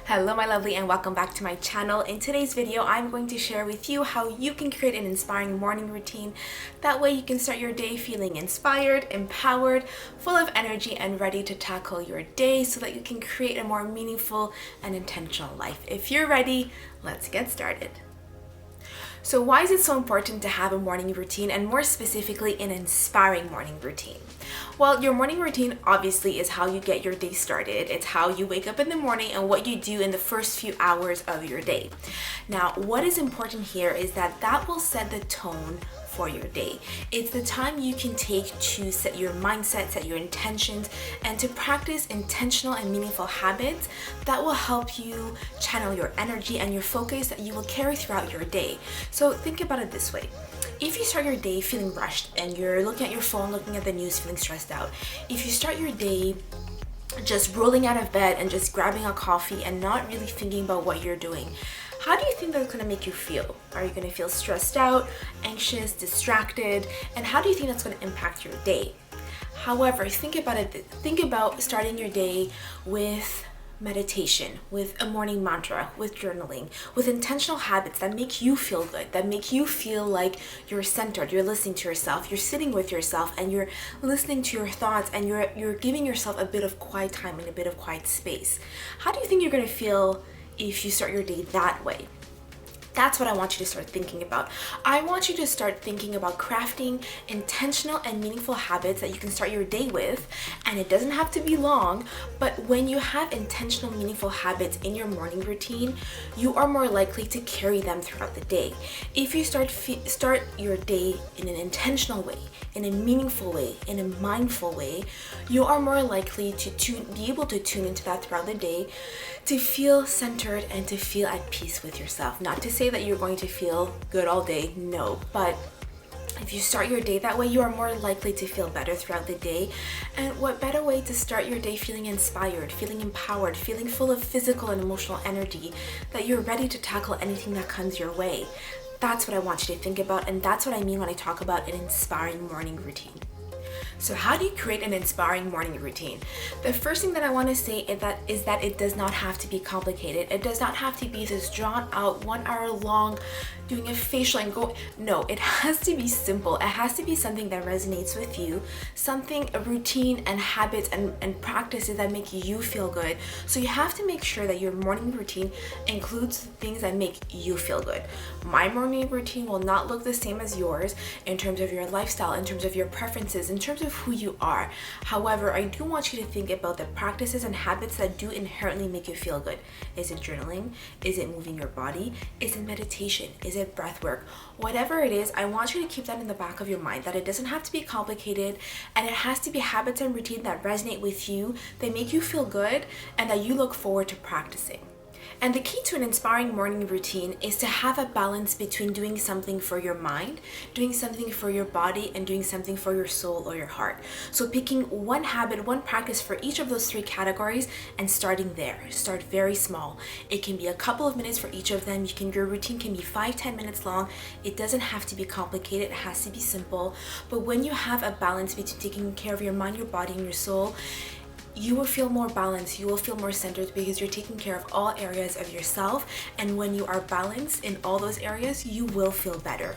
Hello my lovely and welcome back to my channel. In today's video, I'm going to share with you how you can create an inspiring morning routine. That way you can start your day feeling inspired, empowered, full of energy and ready to tackle your day so that you can create a more meaningful and intentional life. If you're ready, let's get started. So why is it so important to have a morning routine, and more specifically an inspiring morning routine? Well, your morning routine obviously is how you get your day started. It's how you wake up in the morning and what you do in the first few hours of your day. Now, what is important here is that will set the tone for your day. It's the time you can take to set your mindset, set your intentions, and to practice intentional and meaningful habits that will help you channel your energy and your focus that you will carry throughout your day. So think about it this way. If you start your day feeling rushed and you're looking at your phone, looking at the news, feeling stressed out, if you start your day just rolling out of bed and just grabbing a coffee and not really thinking about what you're doing, how do you think that's going to make you feel? Are you going to feel stressed out, anxious, distracted? And how do you think that's going to impact your day? However, think about it. Think about starting your day with meditation, with a morning mantra, with journaling, with intentional habits that make you feel good, that make you feel like you're centered, you're listening to yourself, you're sitting with yourself and you're listening to your thoughts and you're giving yourself a bit of quiet time and a bit of quiet space. How do you think you're going to feel if you start your day that way? That's what I want you to start thinking about. I want you to start thinking about crafting intentional and meaningful habits that you can start your day with. And it doesn't have to be long, but when you have intentional, meaningful habits in your morning routine, you are more likely to carry them throughout the day. If you start your day in an intentional way, in a meaningful way, in a mindful way, you are more likely to be able to tune into that throughout the day, to feel centered and to feel at peace with yourself. Not to say that you're going to feel good all day, no, but if you start your day that way, you are more likely to feel better throughout the day. And what better way to start your day feeling inspired, feeling empowered, feeling full of physical and emotional energy, that you're ready to tackle anything that comes your way. That's what I want you to think about, and that's what I mean when I talk about an inspiring morning routine. So how do you create an inspiring morning routine? The first thing that I want to say is that it does not have to be complicated. It does not have to be this drawn out 1 hour long doing a facial and go. No, it has to be simple. It has to be something that resonates with you, a routine and habits and practices that make you feel good. So you have to make sure that your morning routine includes things that make you feel good. My morning routine will not look the same as yours in terms of your lifestyle, in terms of your preferences, in terms of who you are. However, I do want you to think about the practices and habits that do inherently make you feel good. Is it journaling? Is it moving your body? Is it meditation? Is it breath work? Whatever it is, I want you to keep that in the back of your mind, that it doesn't have to be complicated and it has to be habits and routine that resonate with you, that make you feel good and that you look forward to practicing. And the key to an inspiring morning routine is to have a balance between doing something for your mind, doing something for your body, and doing something for your soul or your heart. So picking one habit, one practice for each of those 3 categories and starting there. Start very small. It can be a couple of minutes for each of them. Your routine can be 5-10 minutes long. It doesn't have to be complicated. It has to be simple. But when you have a balance between taking care of your mind, your body, and your soul, you will feel more balanced, you will feel more centered because you're taking care of all areas of yourself. And when you are balanced in all those areas, you will feel better.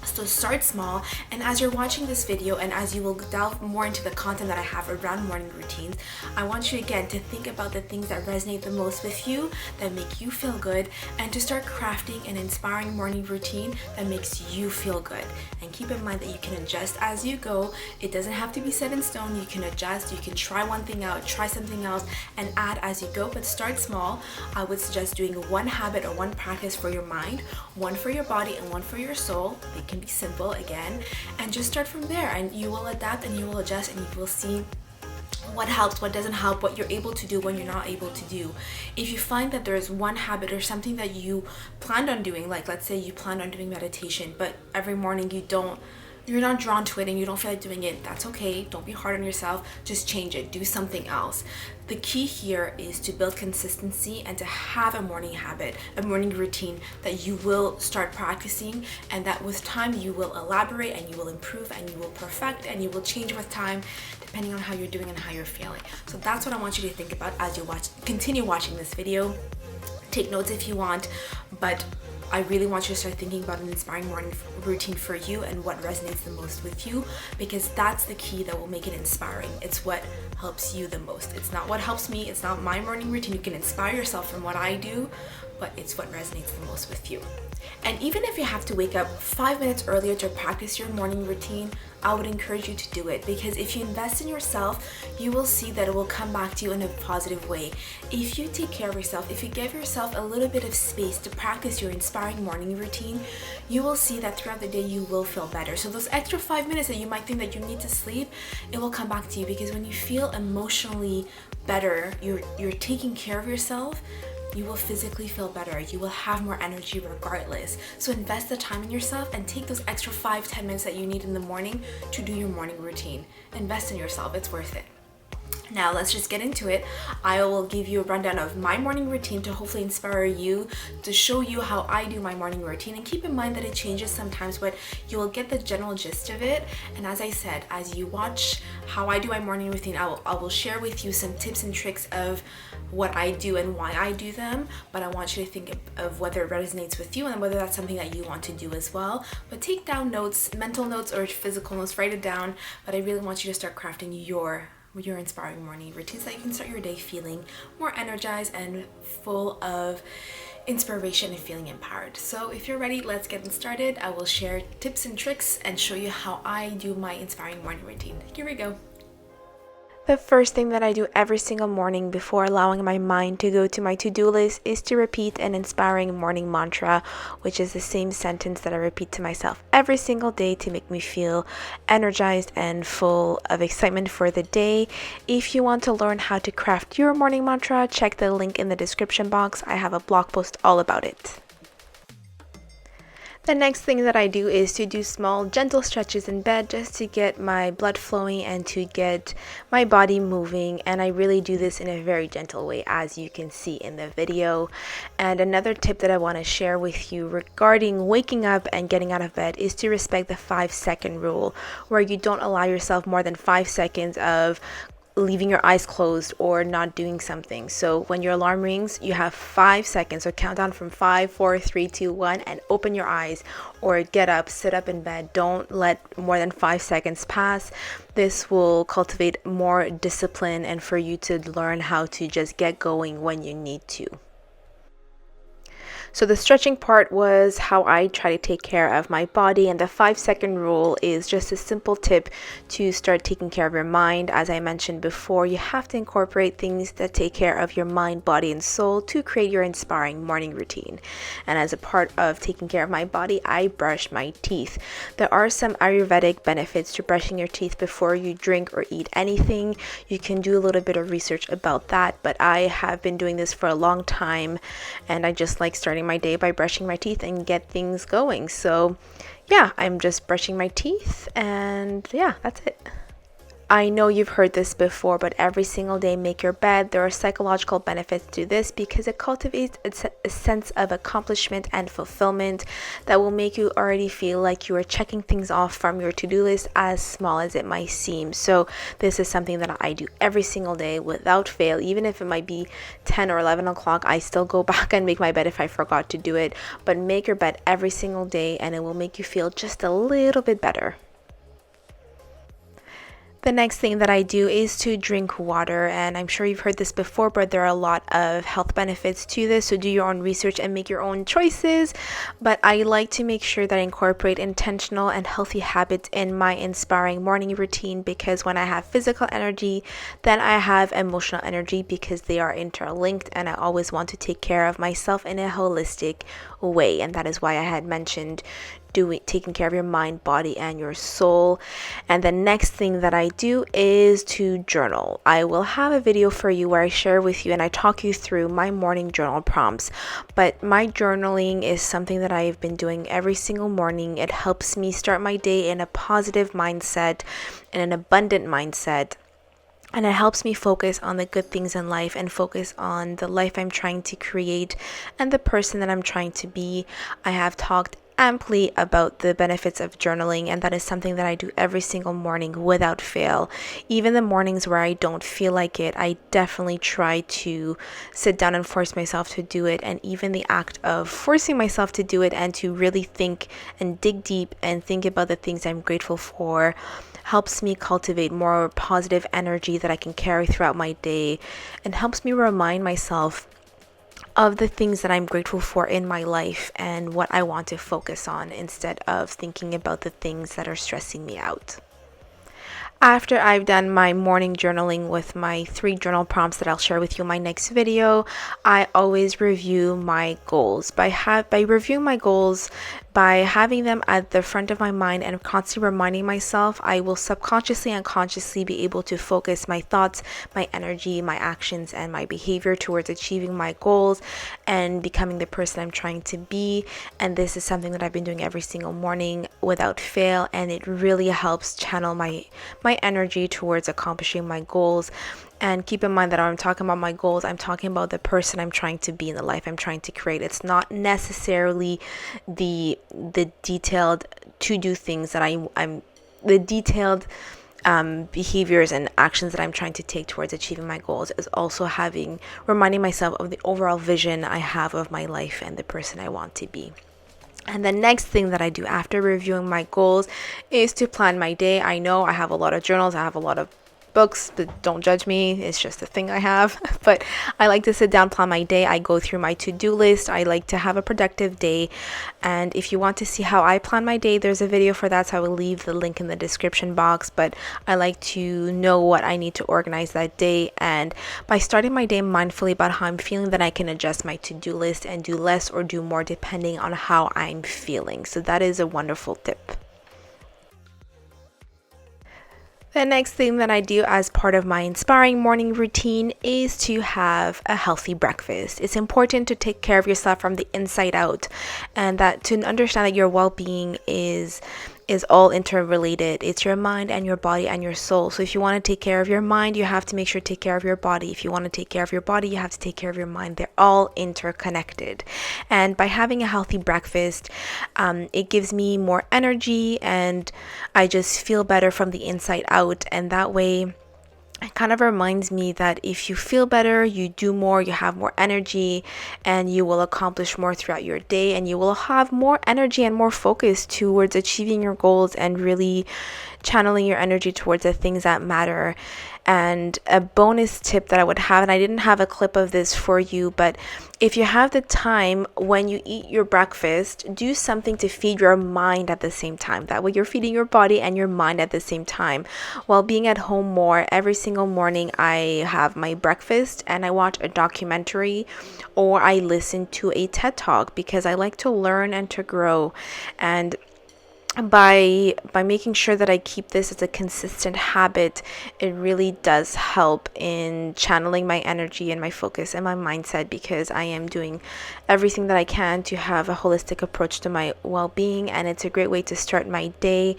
So start small, and as you're watching this video and as you will delve more into the content that I have around morning routines, I want you again to think about the things that resonate the most with you, that make you feel good, and to start crafting an inspiring morning routine that makes you feel good. And keep in mind that you can adjust as you go. It doesn't have to be set in stone. You can adjust, you can try one thing out, try something else, and add as you go, but start small. I would suggest doing one habit or one practice for your mind, one for your body, and one for your soul. They can be simple again, and just start from there, and you will adapt and you will adjust and you will see what helps, what doesn't help, what you're able to do, when you're not able to do. If you find that there's one habit or something that you planned on doing, like let's say you planned on doing meditation, but every morning you don't you're not drawn to it and you don't feel like doing it, that's okay. Don't be hard on yourself. Just change it. Do something else. The key here is to build consistency and to have a morning habit, a morning routine that you will start practicing, and that with time you will elaborate and you will improve and you will perfect and you will change with time depending on how you're doing and how you're feeling. So that's what I want you to think about as you continue watching this video. Take notes if you want, but I really want you to start thinking about an inspiring morning routine for you and what resonates the most with you, because that's the key that will make it inspiring. It's what helps you the most. It's not what helps me. It's not my morning routine. You can inspire yourself from what I do, but it's what resonates the most with you. And even if you have to wake up 5 minutes earlier to practice your morning routine, I would encourage you to do it, because if you invest in yourself, you will see that it will come back to you in a positive way. If you take care of yourself, if you give yourself a little bit of space to practice your inspiring morning routine, you will see that throughout the day you will feel better. So those extra 5 minutes that you might think that you need to sleep, it will come back to you, because when you feel emotionally better, you're taking care of yourself, you will physically feel better. You will have more energy regardless. So invest the time in yourself and take those extra 5-10 minutes that you need in the morning to do your morning routine. Invest in yourself. It's worth it. Now let's just get into it. I will give you a rundown of my morning routine to hopefully inspire you, to show you how I do my morning routine. And keep in mind that it changes sometimes, but you will get the general gist of it. And as I said, as you watch how I do my morning routine, I will share with you some tips and tricks of what I do and why I do them. But I want you to think of whether it resonates with you and whether that's something that you want to do as well. But take down notes, mental notes or physical notes, write it down. But I really want you to start crafting your inspiring morning routine so that you can start your day feeling more energized and full of inspiration and feeling empowered. So if you're ready, let's get started. I will share tips and tricks and show you how I do my inspiring morning routine. Here we go. The first thing that I do every single morning before allowing my mind to go to my to-do list is to repeat an inspiring morning mantra, which is the same sentence that I repeat to myself every single day to make me feel energized and full of excitement for the day. If you want to learn how to craft your morning mantra, check the link in the description box. I have a blog post all about it. The next thing that I do is to do small gentle stretches in bed just to get my blood flowing and to get my body moving, and I really do this in a very gentle way, as you can see in the video. And another tip that I want to share with you regarding waking up and getting out of bed is to respect the 5-second rule, where you don't allow yourself more than 5 seconds of leaving your eyes closed or not doing something. So when your alarm rings, you have 5 seconds. So count down from 5, 4, 3, 2, 1 and open your eyes or get up, sit up in bed. Don't let more than 5 seconds pass. This will cultivate more discipline and for you to learn how to just get going when you need to. So the stretching part was how I try to take care of my body, and the 5-second rule is just a simple tip to start taking care of your mind. As I mentioned before, you have to incorporate things that take care of your mind, body, and soul to create your inspiring morning routine. And as a part of taking care of my body, I brush my teeth. There are some Ayurvedic benefits to brushing your teeth before you drink or eat anything. You can do a little bit of research about that, but I have been doing this for a long time, and I just like starting my day by brushing my teeth and get things going. So yeah, I'm just brushing my teeth, and yeah, that's it. I know you've heard this before, but every single day make your bed. There are psychological benefits to this because it cultivates a sense of accomplishment and fulfillment that will make you already feel like you are checking things off from your to-do list, as small as it might seem. So this is something that I do every single day without fail. Even if it might be 10 or 11 o'clock, I still go back and make my bed if I forgot to do it. But make your bed every single day and it will make you feel just a little bit better. The next thing that I do is to drink water, and I'm sure you've heard this before, but there are a lot of health benefits to this, so do your own research and make your own choices. But I like to make sure that I incorporate intentional and healthy habits in my inspiring morning routine, because when I have physical energy, then I have emotional energy, because they are interlinked, and I always want to take care of myself in a holistic way. And that is why I had mentioned taking care of your mind, body, and your soul. And the next thing that I do is to journal. I will have a video for you where I share with you and I talk you through my morning journal prompts. But my journaling is something that I've been doing every single morning. It helps me start my day in a positive mindset and an abundant mindset. And it helps me focus on the good things in life and focus on the life I'm trying to create and the person that I'm trying to be. I have talked amply about the benefits of journaling, and that is something that I do every single morning without fail. Even the mornings where I don't feel like it, I definitely try to sit down and force myself to do it. And even the act of forcing myself to do it and to really think and dig deep and think about the things I'm grateful for helps me cultivate more positive energy that I can carry throughout my day, and helps me remind myself of the things that I'm grateful for in my life and what I want to focus on instead of thinking about the things that are stressing me out. After I've done my morning journaling with my 3 journal prompts that I'll share with you in my next video, I always review my goals. By reviewing my goals, by having them at the front of my mind and constantly reminding myself, I will subconsciously and consciously be able to focus my thoughts, my energy, my actions, and my behavior towards achieving my goals and becoming the person I'm trying to be. And this is something that I've been doing every single morning without fail, and it really helps channel my energy towards accomplishing my goals. And keep in mind that when I'm talking about my goals, I'm talking about the person I'm trying to be in the life I'm trying to create. It's not necessarily the detailed to-do things that I'm the detailed behaviors and actions that I'm trying to take towards achieving my goals. Is also reminding myself of the overall vision I have of my life and the person I want to be. And the next thing that I do after reviewing my goals is to plan my day. I know I have a lot of journals, I have a lot of books, but don't judge me, it's just a thing I have. But I like to sit down, plan my day. I go through my to-do list. I like to have a productive day. And if you want to see how I plan my day, there's a video for that, so I will leave the link in the description box. But I like to know what I need to organize that day, and by starting my day mindfully about how I'm feeling, then I can adjust my to-do list and do less or do more depending on how I'm feeling. So that is a wonderful tip. The next thing that I do as part of my inspiring morning routine is to have a healthy breakfast. It's important to take care of yourself from the inside out, and that to understand that your well-being is all interrelated. It's your mind and your body and your soul. So if you want to take care of your mind, you have to make sure to take care of your body. If you want to take care of your body, you have to take care of your mind. They're all interconnected. And by having a healthy breakfast, it gives me more energy and I just feel better from the inside out. And that way, it kind of reminds me that if you feel better, you do more, you have more energy, and you will accomplish more throughout your day, and you will have more energy and more focus towards achieving your goals and really channeling your energy towards the things that matter. And a bonus tip that I would have, and I didn't have a clip of this for you, but if you have the time when you eat your breakfast, do something to feed your mind at the same time. That way you're feeding your body and your mind at the same time. While being at home more, every single morning I have my breakfast and I watch a documentary or I listen to a TED Talk because I like to learn and to grow. And by making sure that I keep this as a consistent habit, it really does help in channeling my energy and my focus and my mindset, because I am doing everything that I can to have a holistic approach to my well-being, and it's a great way to start my day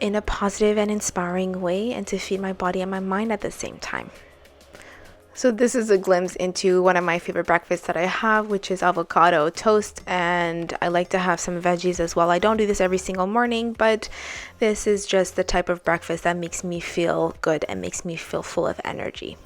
in a positive and inspiring way and to feed my body and my mind at the same time. So this is a glimpse into one of my favorite breakfasts that I have, which is avocado toast, and I like to have some veggies as well. I don't do this every single morning, but this is just the type of breakfast that makes me feel good and makes me feel full of energy.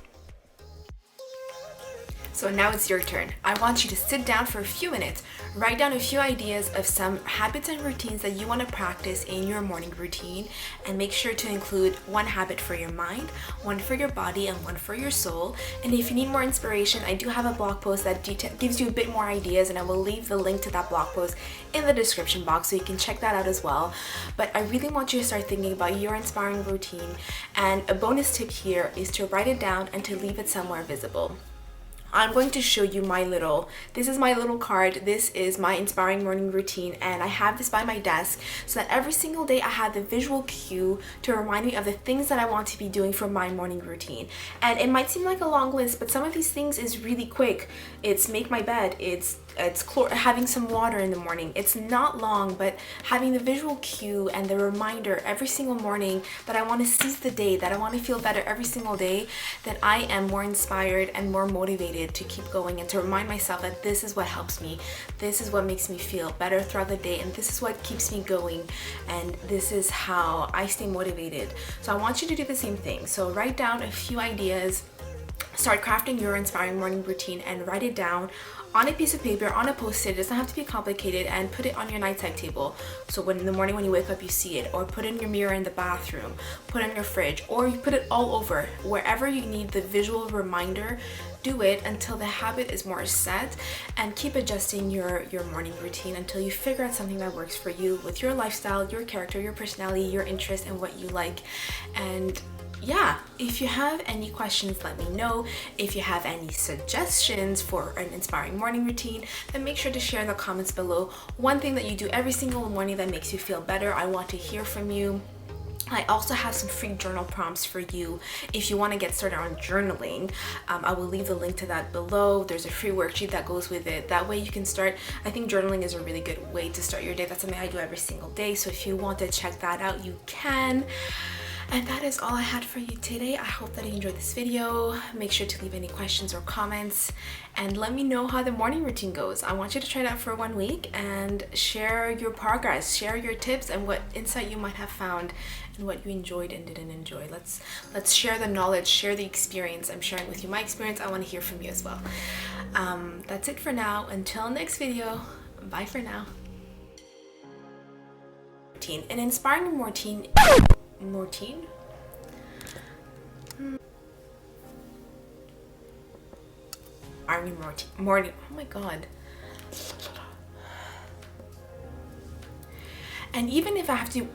So now it's your turn. I want you to sit down for a few minutes, write down a few ideas of some habits and routines that you want to practice in your morning routine, and make sure to include one habit for your mind, one for your body, and one for your soul. And if you need more inspiration, I do have a blog post that gives you a bit more ideas, and I will leave the link to that blog post in the description box so you can check that out as well. But I really want you to start thinking about your inspiring routine, and a bonus tip here is to write it down and to leave it somewhere visible. I'm going to show you this is my little card. This is my inspiring morning routine, and I have this by my desk so that every single day I have the visual cue to remind me of the things that I want to be doing for my morning routine. And it might seem like a long list, but some of these things is really quick. It's make my bed, it's having some water in the morning. It's not long, but having the visual cue and the reminder every single morning that I want to seize the day, that I want to feel better every single day, that I am more inspired and more motivated to keep going, and to remind myself that this is what helps me, this is what makes me feel better throughout the day, and this is what keeps me going, and this is how I stay motivated. So I want you to do the same thing. So write down a few ideas, start crafting your inspiring morning routine, and write it down on a piece of paper, on a post-it. It doesn't have to be complicated, and put it on your nightside table. So when in the morning when you wake up, you see it, or put it in your mirror in the bathroom, put it in your fridge, or you put it all over. Wherever you need the visual reminder, do it until the habit is more set, and keep adjusting your morning routine until you figure out something that works for you with your lifestyle, your character, your personality, your interest, and what you like. And yeah, if you have any questions, let me know. If you have any suggestions for an inspiring morning routine, then make sure to share in the comments below. One thing that you do every single morning that makes you feel better, I want to hear from you. I also have some free journal prompts for you if you want to get started on journaling. I will leave the link to that below. There's a free worksheet that goes with it. That way you can start. I think journaling is a really good way to start your day. That's something I do every single day. So if you want to check that out, you can. And that is all I had for you today. I hope that you enjoyed this video. Make sure to leave any questions or comments, and let me know how the morning routine goes. I want you to try it out for 1 week and share your progress, share your tips, and what insight you might have found, and what you enjoyed and didn't enjoy. Let's share the knowledge, share the experience. I'm sharing with you my experience. I want to hear from you as well. That's it for now. Until next video, bye for now. An inspiring morning. Morning. Oh my god. And even if I have to,